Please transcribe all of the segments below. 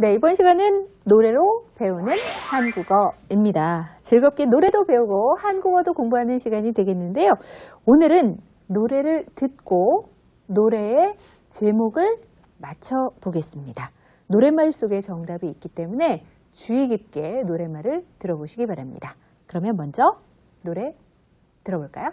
네, 이번 시간은 노래로 배우는 한국어입니다. 즐겁게 노래도 배우고 한국어도 공부하는 시간이 되겠는데요. 오늘은 노래를 듣고 노래의 제목을 맞춰보겠습니다. 노랫말 속에 정답이 있기 때문에 주의 깊게 노랫말을 들어보시기 바랍니다. 그러면 먼저 노래 들어볼까요?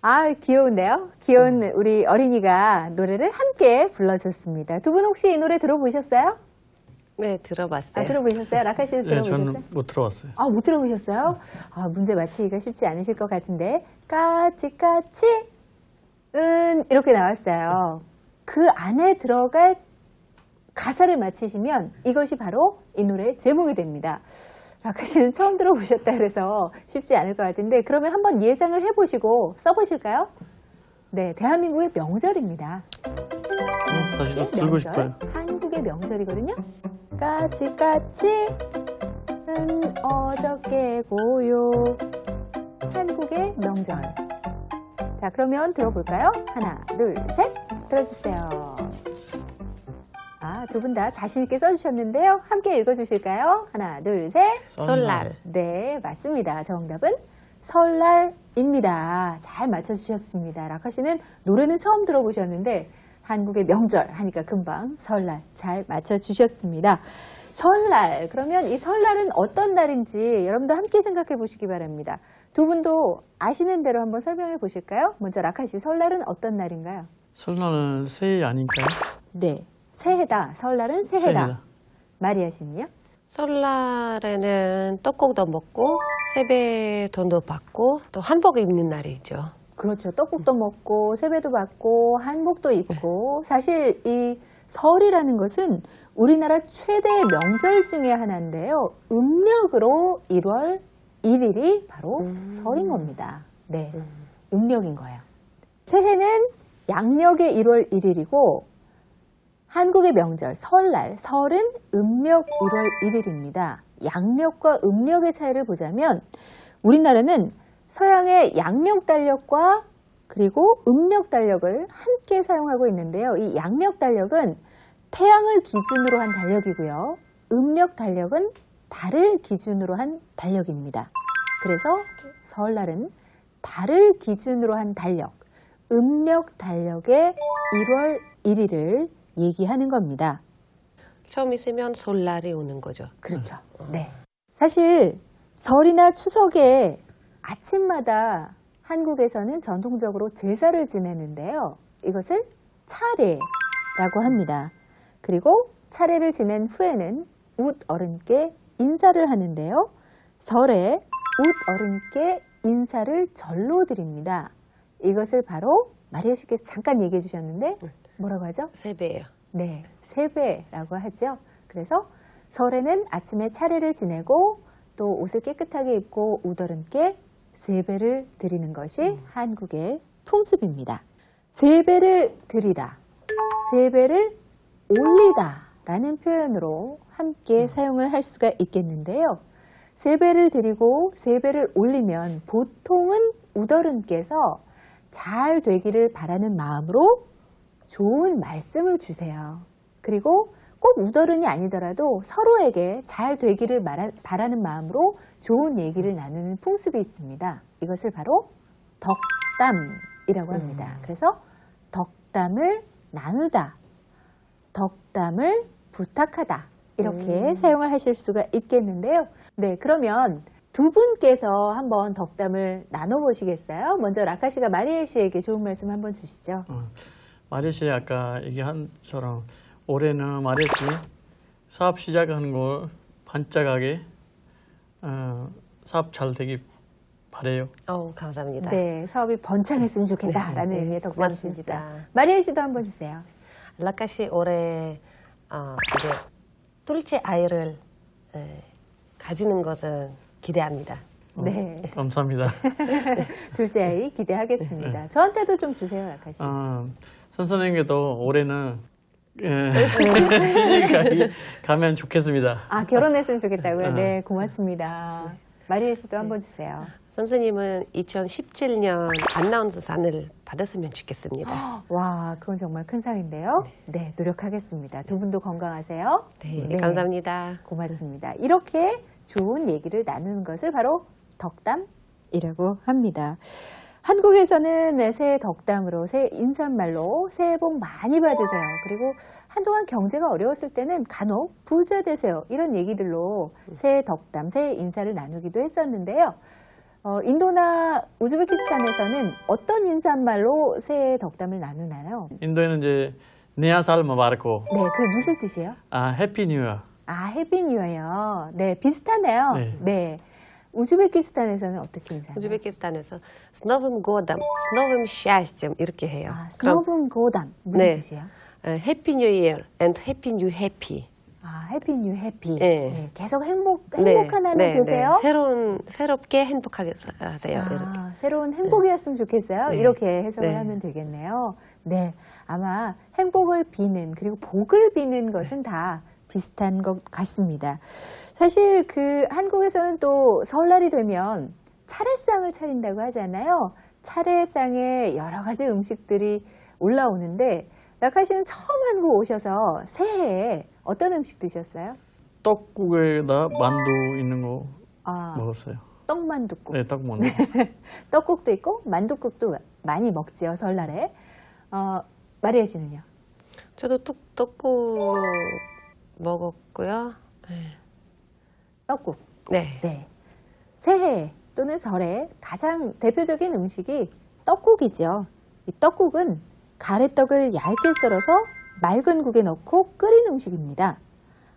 아, 귀여운데요? 귀여운 우리 어린이가 노래를 함께 불러줬습니다. 두 분 혹시 이 노래 들어보셨어요? 네, 들어봤어요. 아, 들어보셨어요? 라카 씨도 들어보셨어요? 저는 못 들어봤어요. 아, 못 들어보셨어요? 아, 문제 맞히기가 쉽지 않으실 것 같은데. 까치까치, 이렇게 나왔어요. 그 안에 들어갈 가사를 맞히시면 이것이 바로 이 노래의 제목이 됩니다. 라카 씨는 처음 들어보셨다 그래서 쉽지 않을 것 같은데 그러면 한번 예상을 해보시고 써보실까요? 네, 대한민국의 명절입니다. 다시 들고 싶어요. 한국의 명절이거든요. 까치까치는 어저께 고요. 한국의 명절. 자, 그러면 들어볼까요? 하나, 둘, 셋. 들어주세요. 아, 두 분 다 자신 있게 써주셨는데요. 함께 읽어주실까요? 하나, 둘, 셋. 설날. 네, 맞습니다. 정답은 설날입니다. 잘 맞춰주셨습니다. 라카 씨는 노래는 처음 들어보셨는데 한국의 명절 하니까 금방 설날 잘 맞춰주셨습니다. 설날, 그러면 이 설날은 어떤 날인지 여러분도 함께 생각해 보시기 바랍니다. 두 분도 아시는 대로 한번 설명해 보실까요? 먼저 라카 씨, 설날은 어떤 날인가요? 설날은 새해 아닌가요? 네, 새해다. 설날은 새해다. 마리아 씨는요? 설날에는 떡국도 먹고 세뱃돈도 받고 또 한복 입는 날이죠. 그렇죠. 떡국도 먹고 세배도 받고 한복도 입고 사실 이 설이라는 것은 우리나라 최대의 명절 중에 하나인데요. 음력으로 1월 1일이 바로 설인 겁니다. 네, 음력인 거예요. 새해는 양력의 1월 1일이고 한국의 명절 설날, 설은 음력 1월 1일입니다. 양력과 음력의 차이를 보자면 우리나라는 서양의 양력 달력과 그리고 음력 달력을 함께 사용하고 있는데요. 이 양력 달력은 태양을 기준으로 한 달력이고요. 음력 달력은 달을 기준으로 한 달력입니다. 그래서 설날은 달을 기준으로 한 달력, 음력 달력의 1월 1일을 얘기하는 겁니다. 처음 있으면 설날이 오는 거죠. 그렇죠. 네. 사실 설이나 추석에 아침마다 한국에서는 전통적으로 제사를 지내는데요. 이것을 차례라고 합니다. 그리고 차례를 지낸 후에는 웃 어른께 인사를 하는데요. 설에 웃 어른께 인사를 절로 드립니다. 이것을 바로 마리아 씨께서 잠깐 얘기해 주셨는데 뭐라고 하죠? 세배예요. 네, 세배라고 하죠. 그래서 설에는 아침에 차례를 지내고 또 옷을 깨끗하게 입고 웃어른께 세배를 드리는 것이 한국의 풍습입니다. 세배를 드리다, 세배를 올리다 라는 표현으로 함께 사용을 할 수가 있겠는데요. 세배를 드리고 세배를 올리면 보통은 웃어른께서 잘 되기를 바라는 마음으로 좋은 말씀을 주세요. 그리고 꼭 웃어른이 아니더라도 서로에게 잘 되기를 바라는 마음으로 좋은 얘기를 나누는 풍습이 있습니다. 이것을 바로 덕담이라고 합니다. 그래서 덕담을 나누다, 덕담을 부탁하다 이렇게 사용을 하실 수가 있겠는데요. 네, 그러면 두 분께서 한번 덕담을 나눠보시겠어요? 먼저 라카 씨가 마리아 씨에게 좋은 말씀 한번 주시죠. 마리아 씨 아까 얘기한 처럼 올해는 마리아 씨 사업 시작하는 걸 반짝하게 사업 잘 되기 바래요. 감사합니다. 네, 사업이 번창했으면 좋겠다라는 네, 의미의 덕담을 고맙습니다. 주셨어요. 마리아 씨도 한번 주세요. 라카시 올해 이제 둘째 아이를 가지는 것은 기대합니다. 네, 감사합니다. 둘째 아이 기대하겠습니다. 저한테도 좀 주세요, 라카 씨. 선생님께도 올해는 시집가기 가면 좋겠습니다. 아, 결혼했으면 좋겠다고요? 네. 네, 고맙습니다. 마리아 씨도 한번 주세요. 선생님은 2017년 아나운서상을 받았으면 좋겠습니다. 와, 그건 정말 큰 상인데요. 네, 노력하겠습니다. 두 분도 건강하세요. 네, 네. 감사합니다. 고맙습니다. 이렇게 좋은 얘기를 나누는 것을 바로 덕담이라고 합니다. 한국에서는 새해 덕담으로, 새해 인사말로 새해 복 많이 받으세요. 그리고 한동안 경제가 어려웠을 때는 간혹 부자 되세요. 이런 얘기들로 새해 덕담, 새해 인사를 나누기도 했었는데요. 인도나 우즈베키스탄에서는 어떤 인사말로 새해 덕담을 나누나요? 인도에는 이제 네아살 마바르코, 네, 그게 무슨 뜻이에요? 해피 뉴 이어. 아, 해피 뉴 이어. 네, 비슷하네요. 네. 네. 우즈베키스탄에서는 어떻게 인사해요? 우즈베키스탄에서 스노금 고담, 스노금 샤스템 이렇게 해요. 아, 스노분 고담. 무슨 네. 뜻이에요? 해피 뉴 이어 and 해피 뉴 해피. 아, 해피 뉴 해피. 네. 네, 계속 행복한 한 해 되세요. 새롭게 행복하게 하세요. 이렇게. 아, 새로운 행복이었으면 좋겠어요. 네. 이렇게 해석을 네. 하면 되겠네요. 네. 아마 행복을 비는, 그리고 복을 비는 것은 다 비슷한 것 같습니다. 사실 한국에서는 또 설날이 되면 차례상을 차린다고 하잖아요. 차례상에 여러 가지 음식들이 올라오는데, 라카 씨는 처음 한국 오셔서 새해에 어떤 음식 드셨어요? 떡국에다 만두 있는 거 아, 먹었어요. 떡만둣국. 네, 떡 만두. 떡국도 있고 만둣국도 많이 먹지요, 설날에. 마리아 씨는요? 저도 떡국 먹었고요. 떡국. 네. 네. 새해 또는 설에 가장 대표적인 음식이 떡국이죠. 이 떡국은 가래떡을 얇게 썰어서 맑은 국에 넣고 끓인 음식입니다.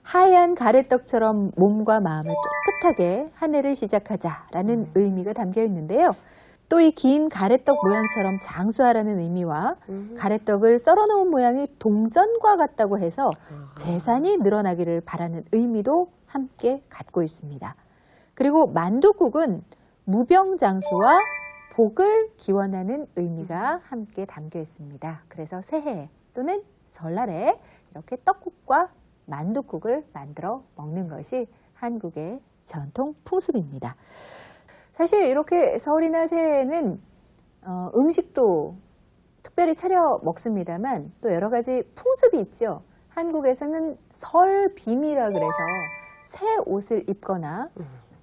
하얀 가래떡처럼 몸과 마음을 깨끗하게 한 해를 시작하자라는 의미가 담겨 있는데요. 또 이 긴 가래떡 모양처럼 장수하라는 의미와 가래떡을 썰어놓은 모양이 동전과 같다고 해서 재산이 늘어나기를 바라는 의미도 함께 갖고 있습니다. 그리고 만둣국은 무병장수와 복을 기원하는 의미가 함께 담겨 있습니다. 그래서 새해 또는 설날에 이렇게 떡국과 만둣국을 만들어 먹는 것이 한국의 전통 풍습입니다. 사실 이렇게 설이나 새해에는 음식도 특별히 차려 먹습니다만 또 여러 가지 풍습이 있죠. 한국에서는 설빔이라 그래서 새 옷을 입거나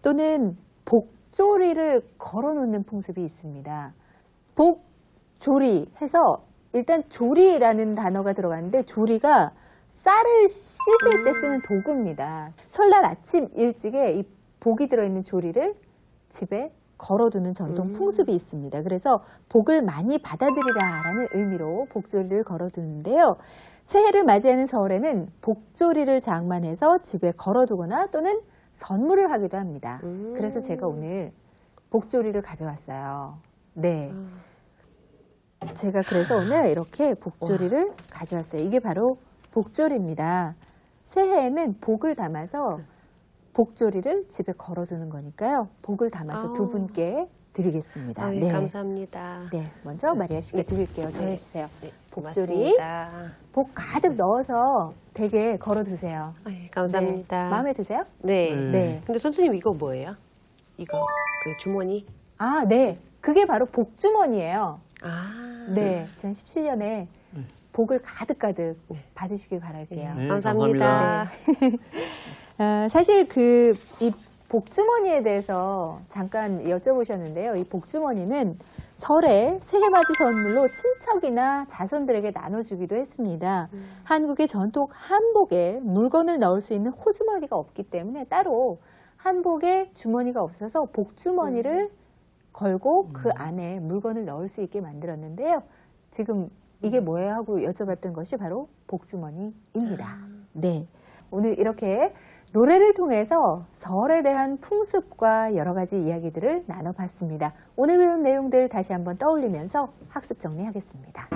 또는 복조리를 걸어놓는 풍습이 있습니다. 복조리 해서 일단 조리라는 단어가 들어갔는데 조리가 쌀을 씻을 때 쓰는 도구입니다. 설날 아침 일찍에 이 복이 들어있는 조리를 집에 걸어두는 전통 풍습이 있습니다. 그래서 복을 많이 받아들이라라는 의미로 복조리를 걸어두는데요. 새해를 맞이하는 설에는 복조리를 장만해서 집에 걸어두거나 또는 선물을 하기도 합니다. 그래서 제가 오늘 복조리를 가져왔어요. 네. 제가 그래서 오늘 이렇게 복조리를 가져왔어요. 이게 바로 복조리입니다. 새해에는 복을 담아서 복조리를 집에 걸어두는 거니까요. 복을 담아서 두 분께 드리겠습니다. 네. 감사합니다. 네, 먼저 마리아 씨께 드릴게요. 전해주세요. 네, 복조리, 고맙습니다. 복 가득 넣어서 댁에 걸어두세요. 감사합니다. 네, 마음에 드세요? 네. 네. 근데 선생님 이거 뭐예요? 이거 그 주머니? 아, 네. 그게 바로 복주머니예요. 아. 네, 2017년에 복을 가득가득 받으시길 바랄게요. 네, 감사합니다. 사실 이 복주머니에 대해서 잠깐 여쭤보셨는데요. 이 복주머니는 설에 새해맞이 선물로 친척이나 자손들에게 나눠주기도 했습니다. 한국의 전통 한복에 물건을 넣을 수 있는 호주머니가 없기 때문에 따로 한복에 주머니가 없어서 복주머니를 걸고 그 안에 물건을 넣을 수 있게 만들었는데요. 지금 이게 뭐예요 하고 여쭤봤던 것이 바로 복주머니입니다. 네. 오늘 이렇게 노래를 통해서 설에 대한 풍습과 여러 가지 이야기들을 나눠봤습니다. 오늘 배운 내용들 다시 한번 떠올리면서 학습 정리하겠습니다.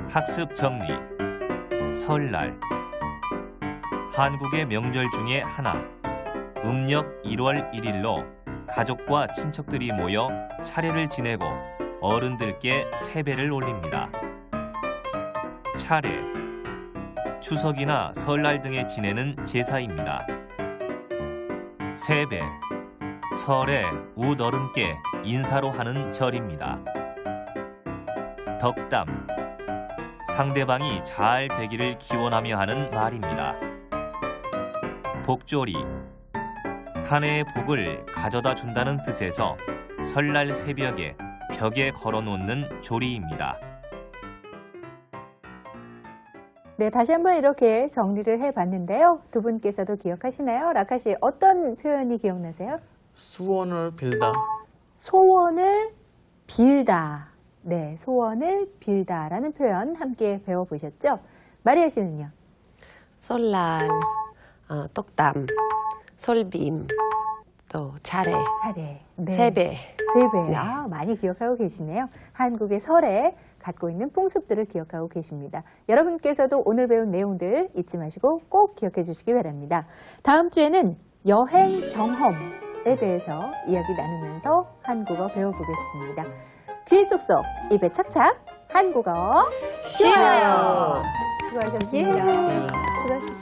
학습 정리. 설날. 한국의 명절 중에 하나. 음력 1월 1일로 가족과 친척들이 모여 차례를 지내고 어른들께 세배를 올립니다. 차례. 추석이나 설날 등에 지내는 제사입니다. 세배. 설에 웃어른께 인사로 하는 절입니다. 덕담. 상대방이 잘 되기를 기원하며 하는 말입니다. 복조리. 한 해의 복을 가져다 준다는 뜻에서 설날 새벽에 벽에 걸어놓는 조리입니다. 네, 다시 한번 이렇게 정리를 해봤는데요. 두 분께서도 기억하시나요? 라카 씨, 어떤 표현이 기억나세요? 수원을 빌다. 소원을 빌다. 네, 소원을 빌다라는 표현 함께 배워보셨죠? 마리아 씨는요? 설날, 떡담, 설빔, 또 차례, 차례, 네. 세배. 세배. 네. 아, 많이 기억하고 계시네요. 한국의 설에 갖고 있는 풍습들을 기억하고 계십니다. 여러분께서도 오늘 배운 내용들 잊지 마시고 꼭 기억해 주시기 바랍니다. 다음 주에는 여행 경험에 대해서 이야기 나누면서 한국어 배워보겠습니다. 귀 쏙쏙, 입에 착착, 한국어 쉬워요. 수고하셨습니다. 네. 수고하셨습니다.